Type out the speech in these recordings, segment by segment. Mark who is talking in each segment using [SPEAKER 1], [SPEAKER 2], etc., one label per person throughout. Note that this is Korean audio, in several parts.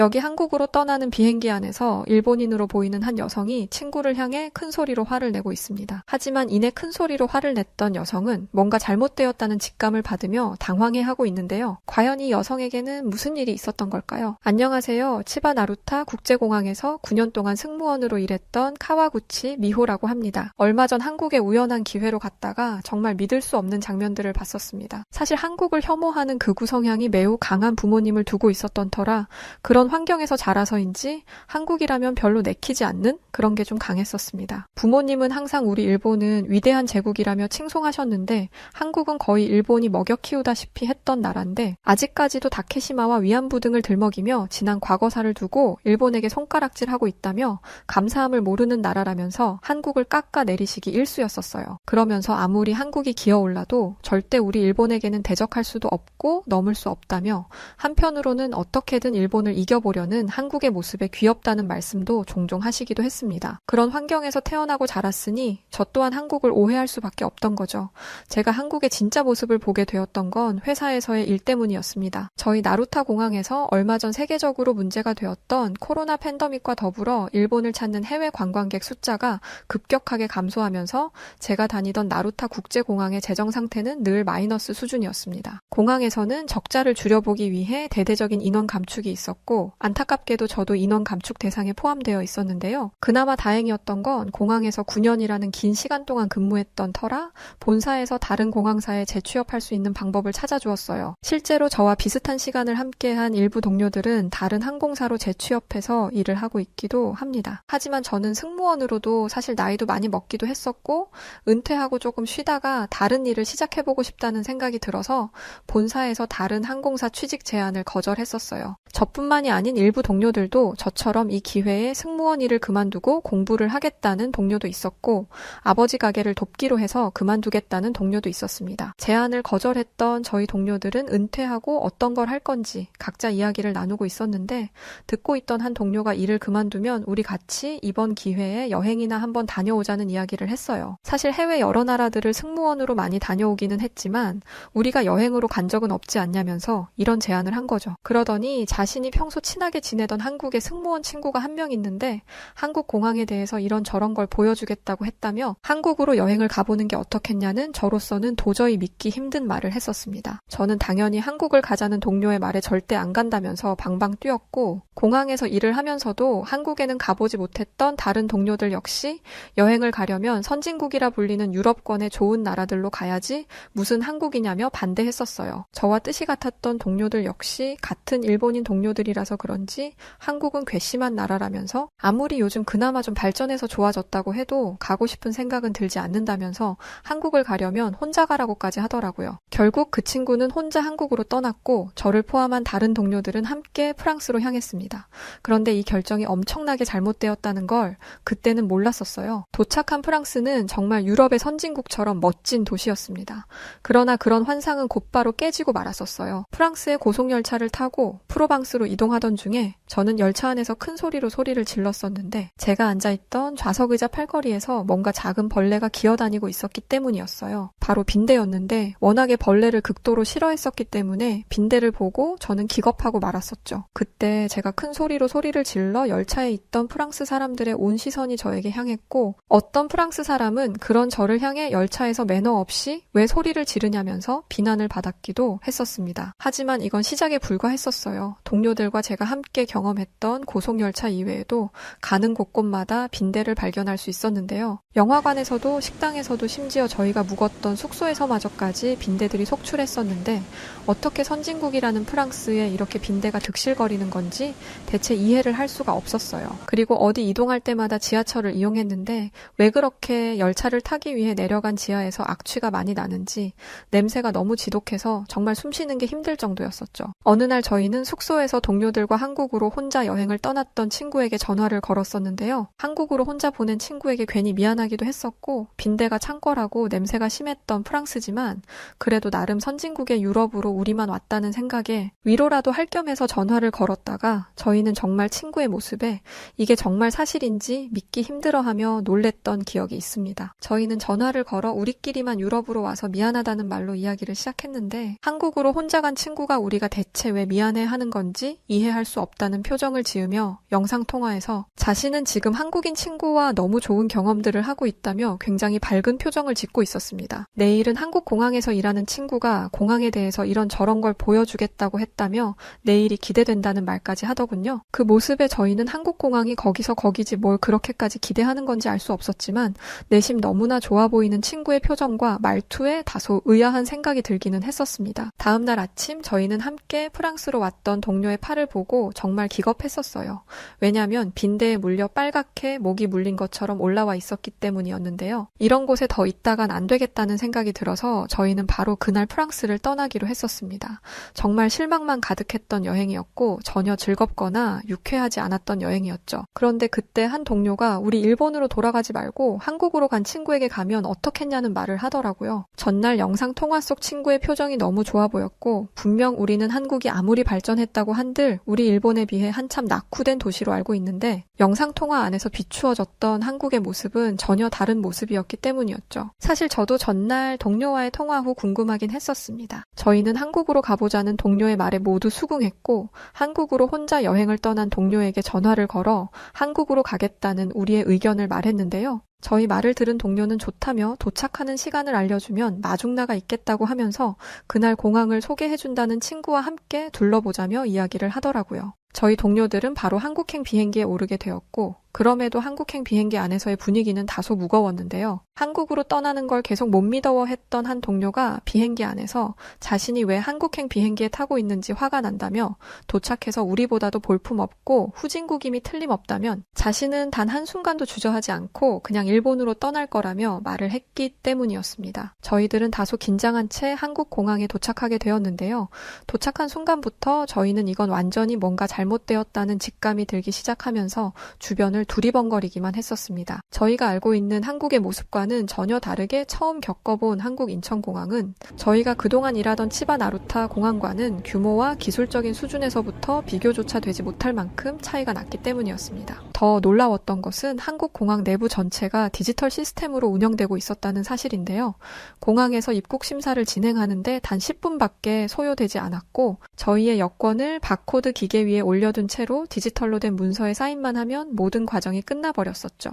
[SPEAKER 1] 여기 한국으로 떠나는 비행기 안에서 일본인으로 보이는 한 여성이 친구를 향해 큰 소리로 화를 내고 있습니다. 하지만 이내 큰 소리로 화를 냈던 여성은 뭔가 잘못되었다는 직감을 받으며 당황해하고 있는데요. 과연 이 여성에게는 무슨 일이 있었던 걸까요? 안녕하세요. 치바 나루타 국제공항에서 9년 동안 승무원으로 일했던 카와구치 미호라고 합니다. 얼마 전 한국에 우연한 기회로 갔다가 정말 믿을 수 없는 장면들을 봤었습니다. 사실 한국을 혐오하는 극우 성향이 매우 강한 부모님을 두고 있었던 터라 그런 환경에서 자라서인지 한국이라면 별로 내키지 않는 그런 게 좀 강했었습니다. 부모님은 항상 우리 일본은 위대한 제국이라며 칭송하셨는데 한국은 거의 일본이 먹여 키우다시피 했던 나라인데 아직까지도 다케시마와 위안부 등을 들먹이며 지난 과거사를 두고 일본에게 손가락질하고 있다며 감사함을 모르는 나라라면서 한국을 깎아내리시기 일쑤였었어요. 그러면서 아무리 한국이 기어올라도 절대 우리 일본에게는 대적할 수도 없고 넘을 수 없다며 한편으로는 어떻게든 일본을 이겨보려는 한국의 모습에 귀엽다는 말씀도 종종 하시기도 했습니다. 그런 환경에서 태어나고 자랐으니 저 또한 한국을 오해할 수밖에 없던 거죠. 제가 한국의 진짜 모습을 보게 되었던 건 회사에서의 일 때문이었습니다. 저희 나루타 공항에서 얼마 전 세계적으로 문제가 되었던 코로나 팬데믹과 더불어 일본을 찾는 해외 관광객 숫자가 급격하게 감소하면서 제가 다니던 나루타 국제공항의 재정 상태는 늘 마이너스 수준이었습니다. 공항에서는 적자를 줄여보기 위해 대대적인 인원 감축이 있었고 안타깝게도 저도 인원 감축 대상에 포함되어 있었는데요. 그나마 다행이었던 건 공항에서 9년이라는 긴 시간 동안 근무했던 터라 본사에서 다른 공항사에 재취업할 수 있는 방법을 찾아주었어요. 실제로 저와 비슷한 시간을 함께한 일부 동료들은 다른 항공사로 재취업해서 일을 하고 있기도 합니다. 하지만 저는 승무원으로도 사실 나이도 많이 먹기도 했었고 은퇴하고 조금 쉬다가 다른 일을 시작해보고 싶다는 생각이 들어서 본사에서 다른 항공사 취직 제안을 거절했었어요. 저뿐만이 아닌 일부 동료들도 저처럼 이 기회에 승무원 일을 그만두고 공부를 하겠다는 동료도 있었고 아버지 가게를 돕기로 해서 그만두겠다는 동료도 있었습니다. 제안을 거절했던 저희 동료들은 은퇴하고 어떤 걸 할 건지 각자 이야기를 나누고 있었는데 듣고 있던 한 동료가 일을 그만두면 우리 같이 이번 기회에 여행이나 한번 다녀오자는 이야기를 했어요. 사실 해외 여러 나라들을 승무원으로 많이 다녀오기는 했지만 우리가 여행으로 간 적은 없지 않냐면서 이런 제안을 한 거죠. 그러더니 자신이 평소 친하게 지내던 한국의 승무원 친구가 한 명 있는데 한국 공항에 대해서 이런저런 걸 보여주겠다고 했다며 한국으로 여행을 가보는 게 어떻겠냐는 저로서는 도저히 믿기 힘든 말을 했었습니다. 저는 당연히 한국을 가자는 동료의 말에 절대 안 간다면서 방방 뛰었고 공항에서 일을 하면서도 한국에는 가보지 못했던 다른 동료들 역시 여행을 가려면 선진국이라 불리는 유럽권의 좋은 나라들로 가야지 무슨 한국이냐며 반대했었어요. 저와 뜻이 같았던 동료들 역시 같은 일본인 동료들이라서 그런지 한국은 괘씸한 나라라면서 아무리 요즘 그나마 좀 발전해서 좋아졌다고 해도 가고 싶은 생각은 들지 않는다면서 한국을 가려면 혼자 가라고까지 하더라고요. 결국 그 친구는 혼자 한국으로 떠났고 저를 포함한 다른 동료들은 함께 프랑스로 향했습니다. 그런데 이 결정이 엄청나게 잘못되었다는 걸 그때는 몰랐었어요. 도착한 프랑스는 정말 유럽의 선진국처럼 멋진 도시였습니다. 그러나 그런 환상은 곧바로 깨지고 말았었어요. 프랑스의 고속열차를 타고 프로방스로 이동하던 중에 저는 열차 안에서 큰 소리로 소리를 질렀었는데 제가 앉아있던 좌석 의자 팔걸이에서 뭔가 작은 벌레가 기어다니고 있었기 때문이었어요. 바로 빈대였는데 워낙에 벌레를 극도로 싫어했었기 때문에 빈대를 보고 저는 기겁하고 말았었죠. 그때 제가 큰 소리로 소리를 질러 열차에 있던 프랑스 사람들의 온 시선이 저에게 향했고 어떤 프랑스 사람은 그런 저를 향해 열차에서 매너 없이 왜 소리를 지르냐면서 비난을 받았기도 했었습니다. 하지만 이건 시작에 불과했었어요. 동료들과 제가 함께 경험했던 고속열차 이외에도 가는 곳곳마다 빈대를 발견할 수 있었는데요. 영화관에서도 식당에서도 심지어 저희가 묵었던 숙소에서마저까지 빈대들이 속출했었는데 어떻게 선진국이라는 프랑스에 이렇게 빈대가 득실거리는 건지 대체 이해를 할 수가 없었어요. 그리고 어디 이동할 때마다 지하철을 이용했는데 왜 그렇게 열차를 타기 위해 내려간 지하에서 악취가 많이 나는지 냄새가 너무 지독해서 정말 숨쉬는 게 힘들 정도였었죠. 어느 날 저희는 숙소에서 동료들과 한국으로 혼자 여행을 떠났던 친구에게 전화를 걸었었는데요. 한국으로 혼자 보낸 친구에게 괜히 미안하기도 했었고 빈대가 창궐하고 냄새가 심했던 프랑스지만 그래도 나름 선진국의 유럽으로 우리만 왔다는 생각에 위로라도 할 겸해서 전화를 걸었다가 저희는 정말 친구의 모습에 이게 정말 사실인지 믿기 힘들어하며 놀랬던 기억이 있습니다. 저희는 전화를 걸어 우리끼리만 유럽으로 와서 미안하다는 말로 이야기를 시작했는데 한국으로 혼자 간 친구가 우리가 대체 왜 미안해하는 건지 이해 이해할 수 없다는 표정을 지으며 영상통화에서 자신은 지금 한국인 친구와 너무 좋은 경험들을 하고 있다며 굉장히 밝은 표정을 짓고 있었습니다. 내일은 한국 공항에서 일하는 친구가 공항에 대해서 이런저런 걸 보여주겠다고 했다며 내일이 기대된다는 말까지 하더군요. 그 모습에 저희는 한국 공항이 거기서 거기지 뭘 그렇게까지 기대하는 건지 알 수 없었지만 내심 너무나 좋아 보이는 친구의 표정과 말투에 다소 의아한 생각이 들기는 했었습니다. 다음날 아침 저희는 함께 프랑스로 왔던 동료의 팔을 보고 정말 기겁했었어요. 왜냐하면 빈대에 물려 빨갛게 목이 물린 것처럼 올라와 있었기 때문이었는데요. 이런 곳에 더 있다간 안 되겠다는 생각이 들어서 저희는 바로 그날 프랑스를 떠나기로 했었습니다. 정말 실망만 가득했던 여행이었고 전혀 즐겁거나 유쾌하지 않았던 여행이었죠. 그런데 그때 한 동료가 우리 일본으로 돌아가지 말고 한국으로 간 친구에게 가면 어떻겠냐는 말을 하더라고요. 전날 영상 통화 속 친구의 표정이 너무 좋아 보였고 분명 우리는 한국이 아무리 발전했다고 한들 우리 일본에 비해 한참 낙후된 도시로 알고 있는데 영상 통화 안에서 비추어졌던 한국의 모습은 전혀 다른 모습이었기 때문이었죠. 사실 저도 전날 동료와의 통화 후 궁금하긴 했었습니다. 저희는 한국으로 가보자는 동료의 말에 모두 수긍했고 한국으로 혼자 여행을 떠난 동료에게 전화를 걸어 한국으로 가겠다는 우리의 의견을 말했는데요. 저희 말을 들은 동료는 좋다며 도착하는 시간을 알려주면 마중나가 있겠다고 하면서 그날 공항을 소개해준다는 친구와 함께 둘러보자며 이야기를 하더라고요. 저희 동료들은 바로 한국행 비행기에 오르게 되었고 그럼에도 한국행 비행기 안에서의 분위기는 다소 무거웠는데요. 한국으로 떠나는 걸 계속 못 믿어했던 한 동료가 비행기 안에서 자신이 왜 한국행 비행기에 타고 있는지 화가 난다며 도착해서 우리보다도 볼품없고 후진국임이 틀림없다면 자신은 단 한순간도 주저하지 않고 그냥 일본으로 떠날 거라며 말을 했기 때문이었습니다. 저희들은 다소 긴장한 채 한국 공항에 도착하게 되었는데요. 도착한 순간부터 저희는 이건 완전히 뭔가 잘못되었다는 직감이 들기 시작하면서 주변을 두리번거리기만 했었습니다. 저희가 알고 있는 한국의 모습과는 전혀 다르게 처음 겪어본 한국 인천공항은 저희가 그동안 일하던 치바 나루타 공항과는 규모와 기술적인 수준에서부터 비교조차 되지 못할 만큼 차이가 났기 때문이었습니다. 더 놀라웠던 것은 한국 공항 내부 전체가 디지털 시스템으로 운영되고 있었다는 사실인데요. 공항에서 입국 심사를 진행하는데 단 10분밖에 소요되지 않았고 저희의 여권을 바코드 기계 위에 올려둔 채로 디지털로 된 문서에 사인만 하면 모든 과정이 끝나버렸었죠.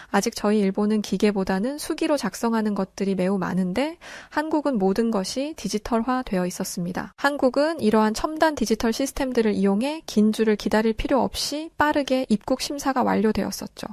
[SPEAKER 1] 아직 저희 일본은 기계보다는 수기로 작성하는 것들이 매우 많은데 한국은 모든 것이 디지털화 되어 있었습니다. 한국은 이러한 첨단 디지털 시스템들을 이용해 긴 줄을 기다릴 필요 없이 빠르게 입국 심사가 완료되었었죠.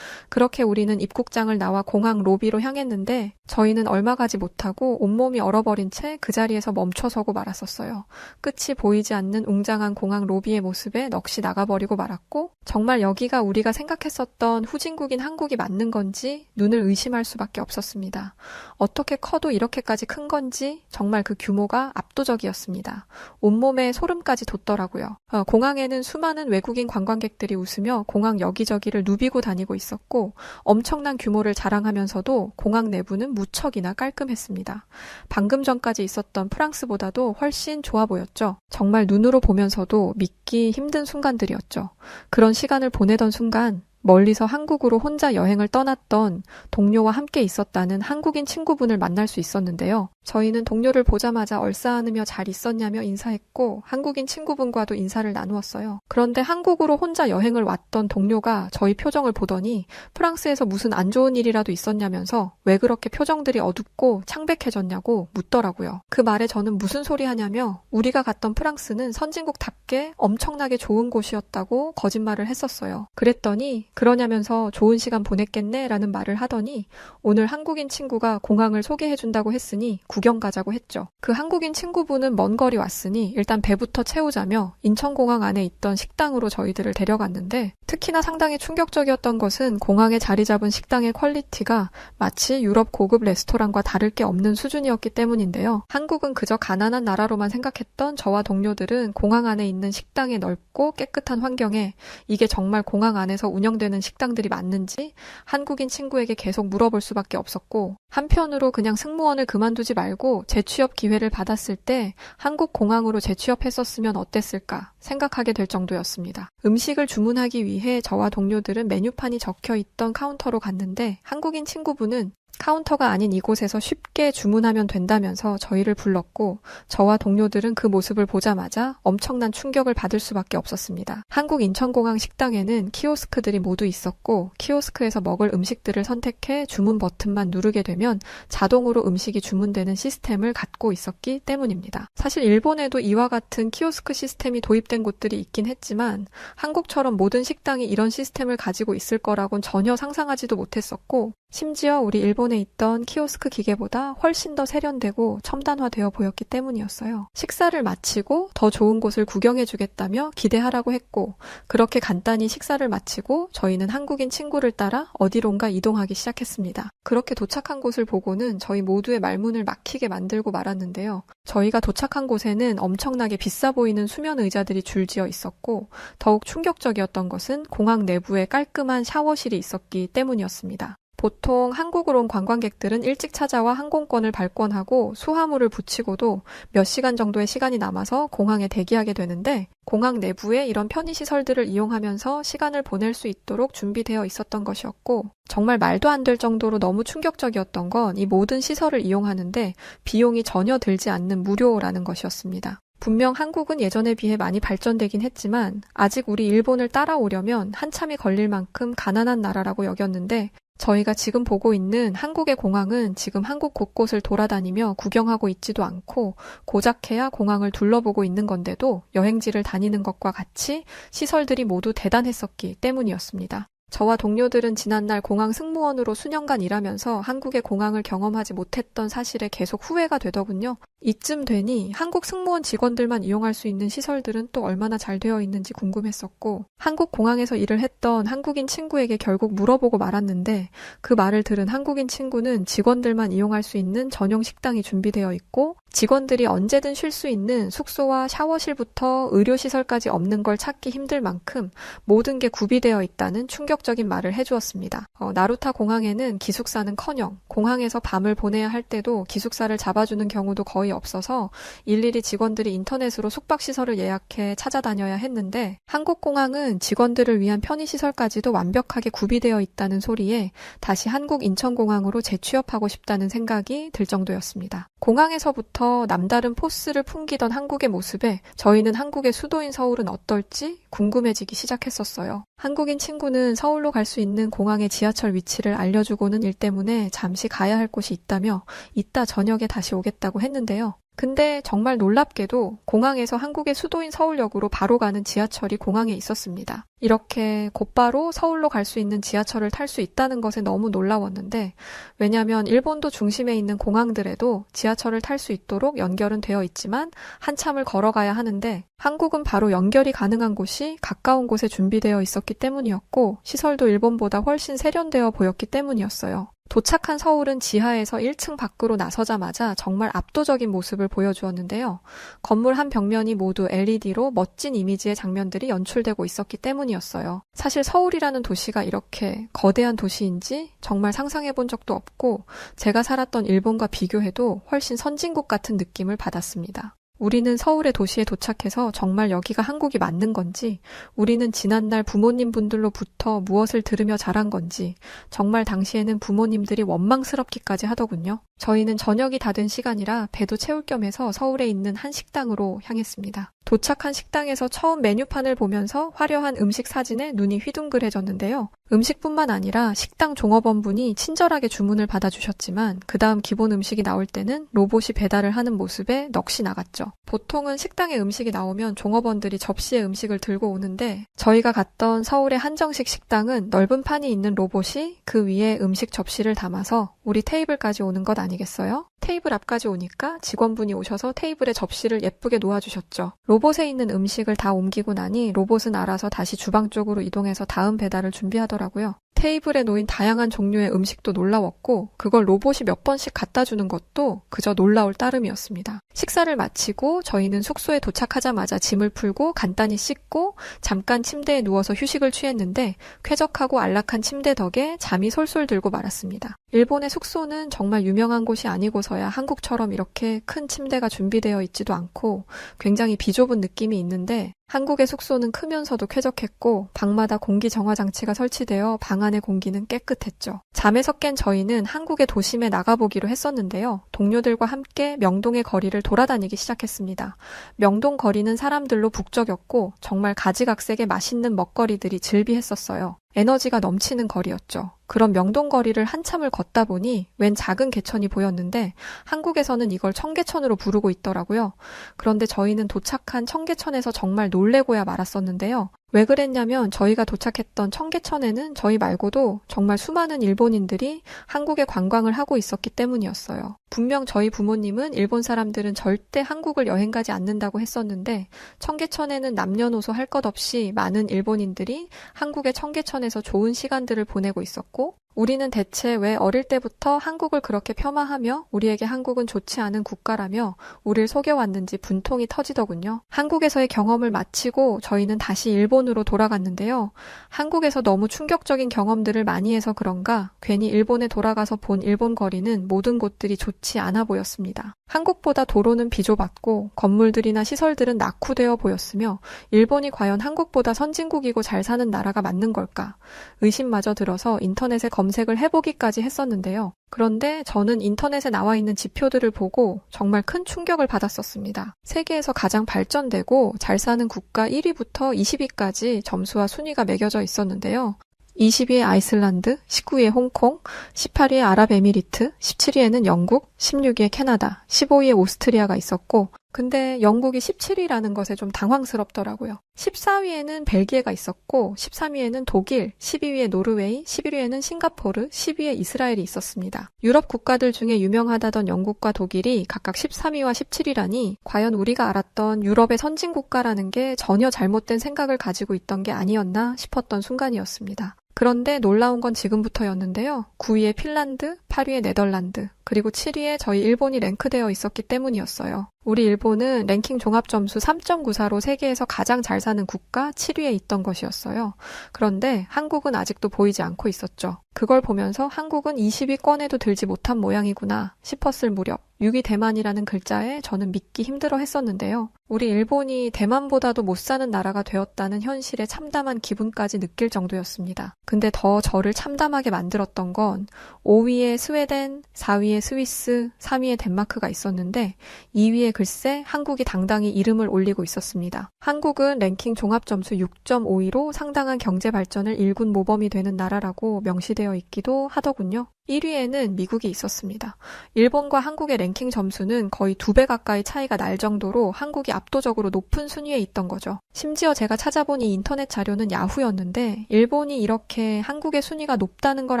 [SPEAKER 1] 그렇게 우리는 입국장을 나와 공항 로비로 향했는데 저희는 얼마 가지 못하고 온몸이 얼어버린 채 그 자리에서 멈춰서고 말았었어요. 끝이 보이지 않는 웅장한 공항 로비의 모습에 넋이 나가버리고 말았고 정말 여기가 우리가 생각했었던 후진국인 한국이 맞는 건지 눈을 의심할 수밖에 없었습니다. 어떻게 커도 이렇게까지 큰 건지 정말 그 규모가 압도적이었습니다. 온몸에 소름까지 돋더라고요. 공항에는 수많은 외국인 관광객들이 웃으며 공항 여기저기를 누비고 다니고 있었고 엄청난 규모를 자랑하면서도 공항 내부는 무척이나 깔끔했습니다. 방금 전까지 있었던 프랑스보다도 훨씬 좋아 보였죠. 정말 눈으로 보면서도 믿기 힘든 순간들이었죠. 그런 시간을 보내던 순간 멀리서 한국으로 혼자 여행을 떠났던 동료와 함께 있었다는 한국인 친구분을 만날 수 있었는데요. 저희는 동료를 보자마자 얼싸안으며 잘 있었냐며 인사했고 한국인 친구분과도 인사를 나누었어요. 그런데 한국으로 혼자 여행을 왔던 동료가 저희 표정을 보더니 프랑스에서 무슨 안 좋은 일이라도 있었냐면서 왜 그렇게 표정들이 어둡고 창백해졌냐고 묻더라고요. 그 말에 저는 무슨 소리 하냐며 우리가 갔던 프랑스는 선진국답게 엄청나게 좋은 곳이었다고 거짓말을 했었어요. 그랬더니 그러냐면서 좋은 시간 보냈겠네 라는 말을 하더니 오늘 한국인 친구가 공항을 소개해준다고 했으니 구경 가자고 했죠. 그 한국인 친구분은 먼 거리 왔으니 일단 배부터 채우자며 인천공항 안에 있던 식당으로 저희들을 데려갔는데 특히나 상당히 충격적이었던 것은 공항에 자리 잡은 식당의 퀄리티가 마치 유럽 고급 레스토랑과 다를 게 없는 수준이었기 때문인데요. 한국은 그저 가난한 나라로만 생각했던 저와 동료들은 공항 안에 있는 식당의 넓고 깨끗한 환경에 이게 정말 공항 안에서 운영되는 식당들이 맞는지 한국인 친구에게 계속 물어볼 수밖에 없었고 한편으로 그냥 승무원을 그만두지 말고 재취업 기회를 받았을 때 한국 공항으로 재취업했었으면 어땠을까 생각하게 될 정도였습니다. 음식을 주문하기 위해 저와 동료들은 메뉴판이 적혀있던 카운터로 갔는데 한국인 친구분은 카운터가 아닌 이곳에서 쉽게 주문하면 된다면서 저희를 불렀고 저와 동료들은 그 모습을 보자마자 엄청난 충격을 받을 수밖에 없었습니다. 한국 인천공항 식당에는 키오스크들이 모두 있었고 키오스크에서 먹을 음식들을 선택해 주문 버튼만 누르게 되면 자동으로 음식이 주문되는 시스템을 갖고 있었기 때문입니다. 사실 일본에도 이와 같은 키오스크 시스템이 도입된 곳들이 있긴 했지만 한국처럼 모든 식당이 이런 시스템을 가지고 있을 거라고는 전혀 상상하지도 못했었고 심지어 우리 일본에 있던 키오스크 기계보다 훨씬 더 세련되고 첨단화되어 보였기 때문이었어요. 식사를 마치고 더 좋은 곳을 구경해주겠다며 기대하라고 했고 그렇게 간단히 식사를 마치고 저희는 한국인 친구를 따라 어디론가 이동하기 시작했습니다. 그렇게 도착한 곳을 보고는 저희 모두의 말문을 막히게 만들고 말았는데요. 저희가 도착한 곳에는 엄청나게 비싸 보이는 수면 의자들이 줄지어 있었고 더욱 충격적이었던 것은 공항 내부에 깔끔한 샤워실이 있었기 때문이었습니다. 보통 한국으로 온 관광객들은 일찍 찾아와 항공권을 발권하고 수화물을 붙이고도 몇 시간 정도의 시간이 남아서 공항에 대기하게 되는데 공항 내부에 이런 편의시설들을 이용하면서 시간을 보낼 수 있도록 준비되어 있었던 것이었고 정말 말도 안 될 정도로 너무 충격적이었던 건 이 모든 시설을 이용하는데 비용이 전혀 들지 않는 무료라는 것이었습니다. 분명 한국은 예전에 비해 많이 발전되긴 했지만 아직 우리 일본을 따라오려면 한참이 걸릴 만큼 가난한 나라라고 여겼는데 저희가 지금 보고 있는 한국의 공항은 지금 한국 곳곳을 돌아다니며 구경하고 있지도 않고 고작해야 공항을 둘러보고 있는 건데도 여행지를 다니는 것과 같이 시설들이 모두 대단했었기 때문이었습니다. 저와 동료들은 지난날 공항 승무원으로 수년간 일하면서 한국의 공항을 경험하지 못했던 사실에 계속 후회가 되더군요. 이쯤 되니 한국 승무원 직원들만 이용할 수 있는 시설들은 또 얼마나 잘 되어 있는지 궁금했었고 한국 공항에서 일을 했던 한국인 친구에게 결국 물어보고 말았는데 그 말을 들은 한국인 친구는 직원들만 이용할 수 있는 전용 식당이 준비되어 있고 직원들이 언제든 쉴 수 있는 숙소와 샤워실부터 의료시설까지 없는 걸 찾기 힘들 만큼 모든 게 구비되어 있다는 충격적인 말을 해주었습니다. 나루타 공항에는 기숙사는커녕 공항에서 밤을 보내야 할 때도 기숙사를 잡아주는 경우도 거의 없어서 일일이 직원들이 인터넷으로 숙박시설을 예약해 찾아다녀야 했는데 한국공항은 직원들을 위한 편의시설까지도 완벽하게 구비되어 있다는 소리에 다시 한국 인천공항으로 재취업하고 싶다는 생각이 들 정도였습니다. 공항에서부터 남다른 포스를 풍기던 한국의 모습에 저희는 한국의 수도인 서울은 어떨지 궁금해지기 시작했었어요. 한국인 친구는 서울로 갈 수 있는 공항의 지하철 위치를 알려주고는 일 때문에 잠시 가야 할 곳이 있다며 이따 저녁에 다시 오겠다고 했는데요. 근데 정말 놀랍게도 공항에서 한국의 수도인 서울역으로 바로 가는 지하철이 공항에 있었습니다. 이렇게 곧바로 서울로 갈 수 있는 지하철을 탈 수 있다는 것에 너무 놀라웠는데 왜냐하면 일본도 중심에 있는 공항들에도 지하철을 탈 수 있도록 연결은 되어 있지만 한참을 걸어가야 하는데 한국은 바로 연결이 가능한 곳이 가까운 곳에 준비되어 있었기 때문이었고 시설도 일본보다 훨씬 세련되어 보였기 때문이었어요. 도착한 서울은 지하에서 1층 밖으로 나서자마자 정말 압도적인 모습을 보여주었는데요. 건물 한 벽면이 모두 LED로 멋진 이미지의 장면들이 연출되고 있었기 때문이었어요. 사실 서울이라는 도시가 이렇게 거대한 도시인지 정말 상상해본 적도 없고 제가 살았던 일본과 비교해도 훨씬 선진국 같은 느낌을 받았습니다. 우리는 서울의 도시에 도착해서 정말 여기가 한국이 맞는 건지, 우리는 지난날 부모님 분들로부터 무엇을 들으며 자란 건지, 정말 당시에는 부모님들이 원망스럽기까지 하더군요. 저희는 저녁이 다 된 시간이라 배도 채울 겸 해서 서울에 있는 한 식당으로 향했습니다. 도착한 식당에서 처음 메뉴판을 보면서 화려한 음식 사진에 눈이 휘둥그레졌는데요. 음식뿐만 아니라 식당 종업원분이 친절하게 주문을 받아주셨지만 그 다음 기본 음식이 나올 때는 로봇이 배달을 하는 모습에 넋이 나갔죠. 보통은 식당에 음식이 나오면 종업원들이 접시에 음식을 들고 오는데 저희가 갔던 서울의 한정식 식당은 넓은 판이 있는 로봇이 그 위에 음식 접시를 담아서 우리 테이블까지 오는 것 아니겠어요? 테이블 앞까지 오니까 직원분이 오셔서 테이블에 접시를 예쁘게 놓아주셨죠. 로봇에 있는 음식을 다 옮기고 나니 로봇은 알아서 다시 주방 쪽으로 이동해서 다음 배달을 준비하더라고요. 테이블에 놓인 다양한 종류의 음식도 놀라웠고 그걸 로봇이 몇 번씩 갖다 주는 것도 그저 놀라울 따름이었습니다. 식사를 마치고 저희는 숙소에 도착하자마자 짐을 풀고 간단히 씻고 잠깐 침대에 누워서 휴식을 취했는데 쾌적하고 안락한 침대 덕에 잠이 솔솔 들고 말았습니다. 일본의 숙소는 정말 유명한 곳이 아니고서야 한국처럼 이렇게 큰 침대가 준비되어 있지도 않고 굉장히 비좁은 느낌이 있는데 한국의 숙소는 크면서도 쾌적했고 방마다 공기 정화 장치가 설치되어 방 안의 공기는 깨끗했죠. 잠에서 깬 저희는 한국의 도심에 나가보기로 했었는데요. 동료들과 함께 명동의 거리를 돌아다니기 시작했습니다. 명동 거리는 사람들로 북적였고 정말 가지각색의 맛있는 먹거리들이 즐비했었어요. 에너지가 넘치는 거리였죠. 그런 명동 거리를 한참을 걷다 보니 웬 작은 개천이 보였는데 한국에서는 이걸 청계천으로 부르고 있더라고요. 그런데 저희는 도착한 청계천에서 정말 놀래고야 말았었는데요. 왜 그랬냐면 저희가 도착했던 청계천에는 저희 말고도 정말 수많은 일본인들이 한국에 관광을 하고 있었기 때문이었어요. 분명 저희 부모님은 일본 사람들은 절대 한국을 여행 가지 않는다고 했었는데 청계천에는 남녀노소 할 것 없이 많은 일본인들이 한국의 청계천에서 좋은 시간들을 보내고 있었고 우리는 대체 왜 어릴 때부터 한국을 그렇게 폄하하며 우리에게 한국은 좋지 않은 국가라며 우릴 속여왔는지 분통이 터지더군요. 한국에서의 경험을 마치고 저희는 다시 일본으로 돌아갔는데요. 한국에서 너무 충격적인 경험들을 많이 해서 그런가 괜히 일본에 돌아가서 본 일본 거리는 모든 곳들이 좋지 않아 보였습니다. 한국보다 도로는 비좁았고 건물들이나 시설들은 낙후되어 보였으며 일본이 과연 한국보다 선진국이고 잘 사는 나라가 맞는 걸까? 의심마저 들어서 인터넷에 검색을 해보기까지 했었는데요. 그런데 저는 인터넷에 나와 있는 지표들을 보고 정말 큰 충격을 받았었습니다. 세계에서 가장 발전되고 잘 사는 국가 1위부터 20위까지 점수와 순위가 매겨져 있었는데요. 20위에 아이슬란드, 19위에 홍콩, 18위에 아랍에미리트, 17위에는 영국, 16위에 캐나다, 15위에 오스트리아가 있었고 근데 영국이 17위라는 것에 좀 당황스럽더라고요. 14위에는 벨기에가 있었고 13위에는 독일, 12위에 노르웨이, 11위에는 싱가포르, 10위에 이스라엘이 있었습니다. 유럽 국가들 중에 유명하다던 영국과 독일이 각각 13위와 17위라니 과연 우리가 알았던 유럽의 선진국가라는 게 전혀 잘못된 생각을 가지고 있던 게 아니었나 싶었던 순간이었습니다. 그런데 놀라운 건 지금부터였는데요. 9위에 핀란드, 8위에 네덜란드, 그리고 7위에 저희 일본이 랭크되어 있었기 때문이었어요. 우리 일본은 랭킹 종합점수 3.94로 세계에서 가장 잘 사는 국가 7위에 있던 것이었어요. 그런데 한국은 아직도 보이지 않고 있었죠. 그걸 보면서 한국은 20위권에도 들지 못한 모양이구나 싶었을 무렵 6위 대만이라는 글자에 저는 믿기 힘들어 했었는데요. 우리 일본이 대만보다도 못 사는 나라가 되었다는 현실에 참담한 기분까지 느낄 정도였습니다. 근데 더 저를 참담하게 만들었던 건 5위에 스웨덴, 4위에 스위스, 3위에 덴마크가 있었는데 2위에 글쎄 한국이 당당히 이름을 올리고 있었습니다. 한국은 랭킹 종합점수 6.52로 상당한 경제 발전을 일군 모범이 되는 나라라고 명시되어 있기도 하더군요. 1위에는 미국이 있었습니다. 일본과 한국의 랭킹 점수는 거의 2배 가까이 차이가 날 정도로 한국이 압도적으로 높은 순위에 있던 거죠. 심지어 제가 찾아본 이 인터넷 자료는 야후였는데 일본이 이렇게 한국의 순위가 높다는 걸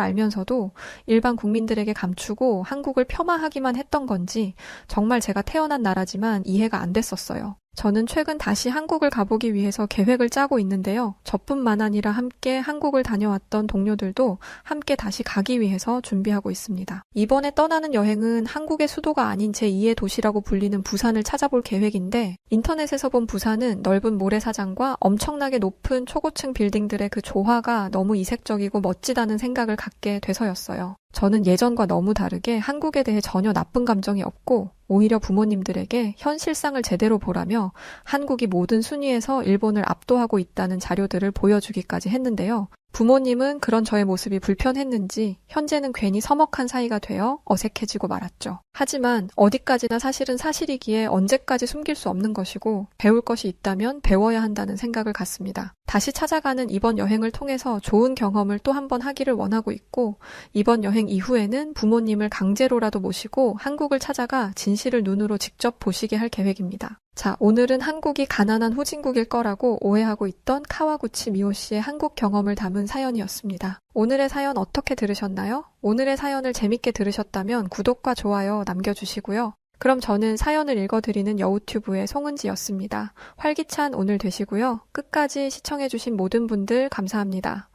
[SPEAKER 1] 알면서도 일반 국민들에게 감추고 한국을 폄하하기만 했던 건지 정말 제가 태어난 나라지만 이해가 안 됐었어요. 저는 최근 다시 한국을 가보기 위해서 계획을 짜고 있는데요. 저뿐만 아니라 함께 한국을 다녀왔던 동료들도 함께 다시 가기 위해서 준비하고 있습니다. 이번에 떠나는 여행은 한국의 수도가 아닌 제2의 도시라고 불리는 부산을 찾아볼 계획인데 인터넷에서 본 부산은 넓은 모래사장과 엄청나게 높은 초고층 빌딩들의 그 조화가 너무 이색적이고 멋지다는 생각을 갖게 돼서였어요. 저는 예전과 너무 다르게 한국에 대해 전혀 나쁜 감정이 없고 오히려 부모님들에게 현실상을 제대로 보라며 한국이 모든 순위에서 일본을 압도하고 있다는 자료들을 보여주기까지 했는데요. 부모님은 그런 저의 모습이 불편했는지 현재는 괜히 서먹한 사이가 되어 어색해지고 말았죠. 하지만 어디까지나 사실은 사실이기에 언제까지 숨길 수 없는 것이고 배울 것이 있다면 배워야 한다는 생각을 갖습니다. 다시 찾아가는 이번 여행을 통해서 좋은 경험을 또 한 번 하기를 원하고 있고 이번 여행 이후에는 부모님을 강제로라도 모시고 한국을 찾아가 진실을 눈으로 직접 보시게 할 계획입니다. 자, 오늘은 한국이 가난한 후진국일 거라고 오해하고 있던 카와구치 미호 씨의 한국 경험을 담은 사연이었습니다. 오늘의 사연 어떻게 들으셨나요? 오늘의 사연을 재밌게 들으셨다면 구독과 좋아요 남겨주시고요. 그럼 저는 사연을 읽어드리는 여우튜브의 송은지였습니다. 활기찬 오늘 되시고요. 끝까지 시청해주신 모든 분들 감사합니다.